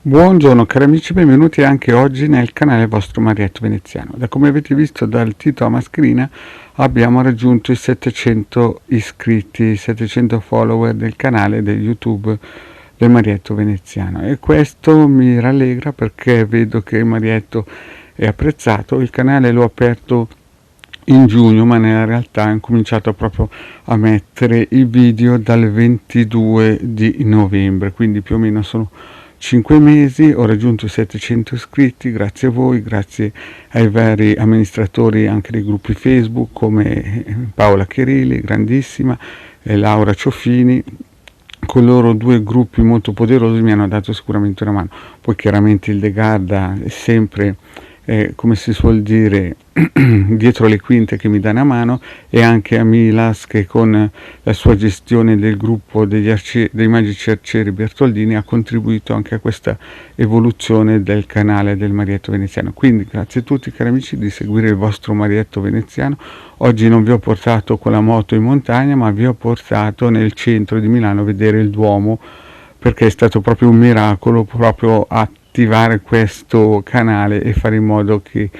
Buongiorno cari amici, benvenuti anche oggi nel canale vostro Marietto Veneziano. Da come avete visto dal titolo a mascherina abbiamo raggiunto i 700 iscritti, 700 follower del canale del YouTube del Marietto Veneziano e questo mi rallegra perché vedo che il Marietto è apprezzato. Il canale l'ho aperto in giugno, ma nella realtà ho incominciato proprio a mettere i video dal 22 di novembre, quindi più o meno sono 5 mesi. Ho raggiunto i 700 iscritti, grazie a voi, grazie ai vari amministratori anche dei gruppi Facebook come Paola Chirilli, grandissima, e Laura Ciofini. Con loro due gruppi molto poderosi mi hanno dato sicuramente una mano. Poi chiaramente il De Garda è sempre, come si suol dire, dietro le quinte, che mi dà una mano, e anche a Milas che con la sua gestione del gruppo dei Magici Arcieri Bertoldini ha contribuito anche a questa evoluzione del canale del Marietto Veneziano. Quindi grazie a tutti cari amici di seguire il vostro Marietto Veneziano. Oggi non vi ho portato con la moto in montagna, ma vi ho portato nel centro di Milano a vedere il Duomo, perché è stato proprio un miracolo proprio attivare questo canale e fare in modo che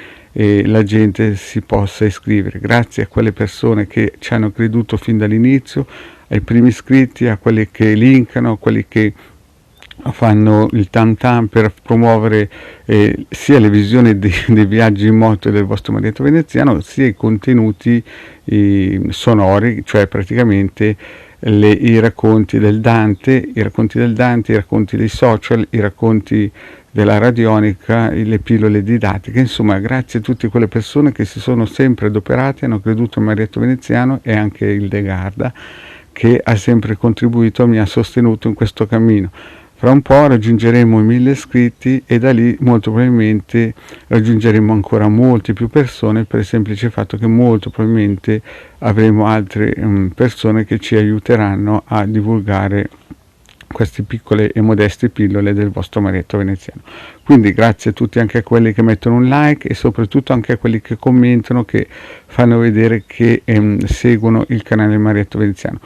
la gente si possa iscrivere. Grazie a quelle persone che ci hanno creduto fin dall'inizio, ai primi iscritti, a quelli che linkano, a quelli che fanno il tam tam per promuovere sia le visioni dei viaggi in moto del vostro Marietto Veneziano, sia i contenuti sonori, cioè praticamente i racconti del Dante, i racconti dei social, i racconti della radionica, le pillole didattiche. Insomma, grazie a tutte quelle persone che si sono sempre adoperate, hanno creduto al Marietto Veneziano, e anche il De Garda che ha sempre contribuito, mi ha sostenuto in questo cammino. Fra un po' raggiungeremo i 1000 iscritti e da lì molto probabilmente raggiungeremo ancora molte più persone, per il semplice fatto che molto probabilmente avremo altre persone che ci aiuteranno a divulgare queste piccole e modeste pillole del vostro Marietto Veneziano. Quindi grazie a tutti, anche a quelli che mettono un like e soprattutto anche a quelli che commentano, che fanno vedere che seguono il canale Marietto Veneziano.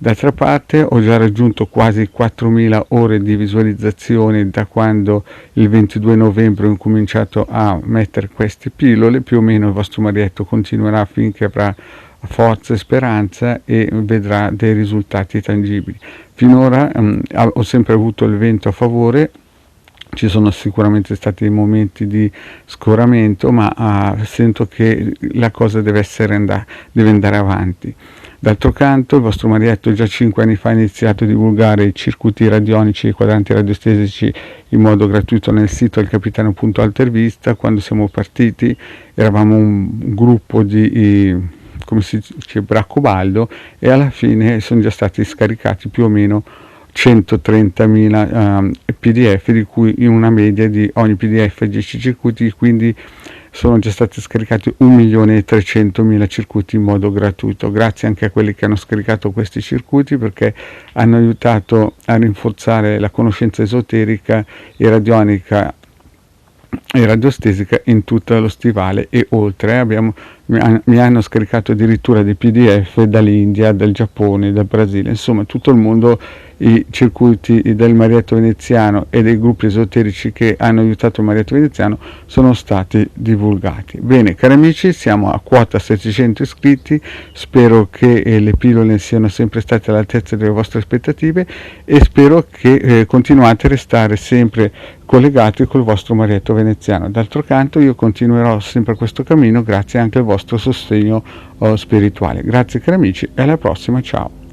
D'altra parte ho già raggiunto quasi 4.000 ore di visualizzazioni da quando il 22 novembre ho incominciato a mettere queste pillole. Più o meno il vostro Marietto continuerà finché avrà forza e speranza e vedrà dei risultati tangibili. Finora ho sempre avuto il vento a favore, ci sono sicuramente stati dei momenti di scoramento, ma sento che la cosa deve andare avanti. D'altro canto il vostro Marietto già 5 anni fa ha iniziato a divulgare i circuiti radionici e i quadranti radiostesici in modo gratuito nel sito alcapitano.altervista. Quando siamo partiti eravamo un gruppo di come si dice, braccobaldo, e alla fine sono già stati scaricati più o meno 130.000 PDF, di cui in una media di ogni PDF 10 circuiti, quindi sono già stati scaricati 1.300.000 circuiti in modo gratuito. Grazie anche a quelli che hanno scaricato questi circuiti, perché hanno aiutato a rinforzare la conoscenza esoterica e radionica e radiostesica in tutto lo stivale e oltre. Mi hanno scaricato addirittura dei PDF dall'India, dal Giappone, dal Brasile, insomma tutto il mondo. I circuiti del Marietto Veneziano e dei gruppi esoterici che hanno aiutato il Marietto Veneziano sono stati divulgati. Bene cari amici, siamo a quota 700 iscritti, spero che le pillole siano sempre state all'altezza delle vostre aspettative e spero che continuate a restare sempre collegati col vostro Marietto Veneziano. D'altro canto io continuerò sempre questo cammino grazie anche al vostro sostegno spirituale. Grazie cari amici e alla prossima, ciao.